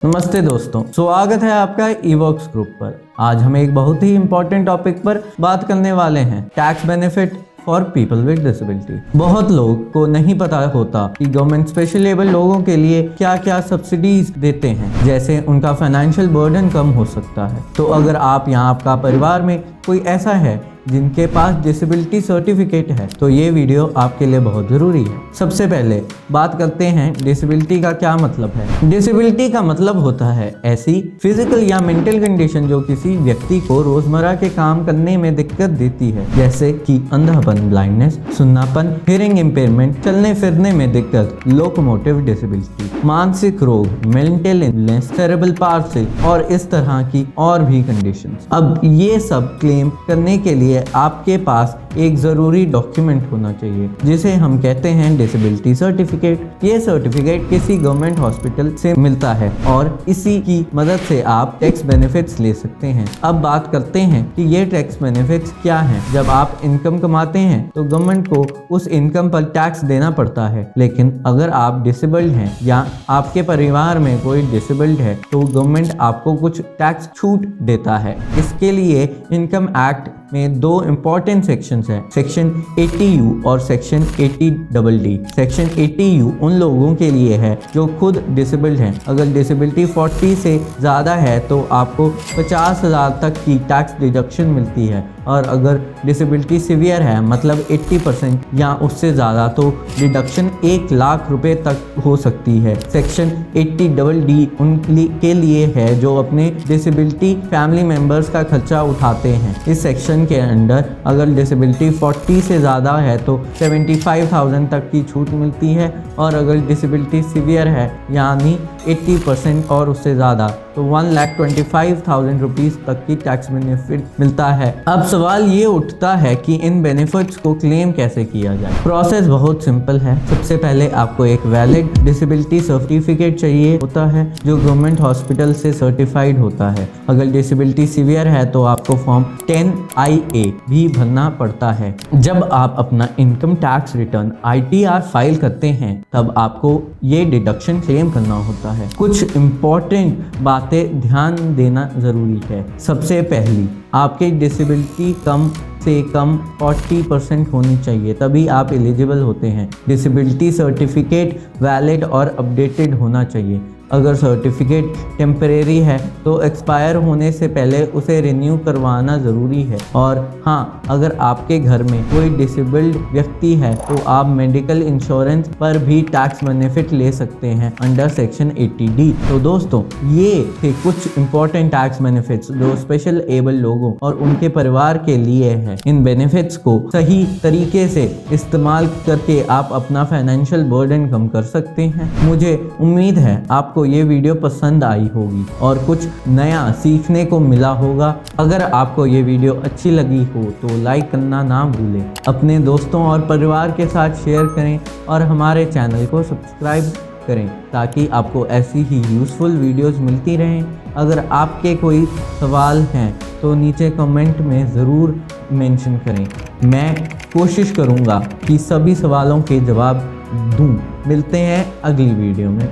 नमस्ते दोस्तों, स्वागत है आपका ईवॉक्स ग्रुप पर। आज हम एक बहुत ही इंपॉर्टेंट टॉपिक पर बात करने वाले हैं, tax benefit for people with disability. बहुत लोग को नहीं पता होता कि गवर्नमेंट स्पेशल एबल लोगों के लिए क्या क्या सब्सिडीज देते हैं, जैसे उनका फाइनेंशियल बर्डन कम हो सकता है। तो अगर आप या आपका परिवार में कोई ऐसा है जिनके पास डिसेबिलिटी सर्टिफिकेट है तो ये वीडियो आपके लिए बहुत ज़रूरी है। सबसे पहले बात करते हैं डिसेबिलिटी का क्या मतलब है। डिसेबिलिटी का मतलब होता है ऐसी फिजिकल या मेंटल कंडीशन जो किसी व्यक्ति को रोजमर्रा के काम करने में दिक्कत देती है, जैसे कि अंधापन, ब्लाइंडनेस, सुन्नापन, हियरिंग इम्पेयरमेंट, चलने फिरने में दिक्कत, लोकोमोटिव डिसेबिलिटी, मानसिक रोग, मेंटल इलनेस, सेरेब्रल पाल्सी और इस तरह की और भी कंडीशंस। अब ये सब क्लेम करने के लिए आपके पास एक ज़रूरी डॉक्यूमेंट होना चाहिए जिसे हम कहते हैं डिसेबिलिटी सर्टिफिकेट। ये सर्टिफिकेट किसी गवर्नमेंट हॉस्पिटल से मिलता है और इसी की मदद से आप टैक्स बेनिफिट्स ले सकते हैं। अब बात करते हैं कि ये टैक्स बेनिफिट्स क्या हैं। जब आप इनकम कमाते हैं तो गवर्नमेंट को उस इनकम पर टैक्स देना पड़ता है, लेकिन अगर आप डिसेबल्ड हैं या आपके परिवार में कोई डिसेबल्ड है तो गवर्नमेंट आपको कुछ टैक्स छूट देता है। इसके लिए इनकम एक्ट में दो इम्पॉर्टेंट सेक्शंस हैं, सेक्शन 80U और सेक्शन 80DD। सेक्शन 80U उन लोगों के लिए है जो खुद डिसेबल्ड हैं। अगर डिसेबिलिटी 40 से ज़्यादा है तो आपको 50,000 तक की टैक्स डिडक्शन मिलती है, और अगर डिसेबिलिटी सीवियर है मतलब 80% या उससे ज़्यादा तो डिडक्शन 1 लाख रुपए तक हो सकती है। सेक्शन 80DD उनके लिए है जो अपने डिसेबिलिटी फैमिली मेम्बर्स का खर्चा उठाते हैं। इस सेक्शन के अंडर अगर डिसेबिलिटी 40 से ज़्यादा है तो 75,000 तक की छूट मिलती है, और अगर डिसेबिलिटी सीवियर है यानी 80% और उससे ज़्यादा तो 1,25,000 रुपीज़ तक की टैक्स बेनिफिट मिलता है। अब सवाल ये उठता है कि इन बेनिफिट्स को क्लेम कैसे किया जाए। प्रोसेस बहुत सिंपल है। सबसे पहले आपको एक वैलिड डिसेबिलिटी सर्टिफिकेट चाहिए होता है जो गवर्नमेंट हॉस्पिटल से सर्टिफाइड होता है। अगर डिसेबिलिटी सीवियर है तो आपको फॉर्म 10IA भी भरना पड़ता है। जब आप अपना income tax return ITR file करते हैं तब आपको ये डिडक्शन क्लेम करना होता है। कुछ इम्पोर्टेंट बातें ध्यान देना ज़रूरी है। सबसे पहली, आपकी डिसेबिलिटी कम से कम 40% होनी चाहिए, तभी आप एलिजिबल होते हैं। डिसेबिलिटी सर्टिफिकेट वैलिड और अपडेटेड होना चाहिए। अगर सर्टिफिकेट टेम्परेरी है तो एक्सपायर होने से पहले उसे रिन्यू करवाना ज़रूरी है। और हाँ, अगर आपके घर में कोई डिसेबल्ड व्यक्ति है तो आप मेडिकल इंश्योरेंस पर भी टैक्स बेनिफिट ले सकते हैं अंडर सेक्शन 80D। तो दोस्तों, ये थे कुछ इंपॉर्टेंट टैक्स बेनिफिट्स जो स्पेशल एबल लोगों और उनके परिवार के लिए हैं। इन बेनिफिट्स को सही तरीके से इस्तेमाल करके आप अपना फाइनेंशियल बर्डन कम कर सकते हैं। मुझे उम्मीद है आपको ये वीडियो पसंद आई होगी और कुछ नया सीखने को मिला होगा। अगर आपको ये वीडियो अच्छी लगी हो तो लाइक करना ना भूलें, अपने दोस्तों और परिवार के साथ शेयर करें और हमारे चैनल को सब्सक्राइब करें ताकि आपको ऐसी ही यूज़फुल वीडियोस मिलती रहें। अगर आपके कोई सवाल हैं तो नीचे कमेंट में ज़रूर मेंशन करें। मैं कोशिश करूँगा कि सभी सवालों के जवाब दूँ। मिलते हैं अगली वीडियो में।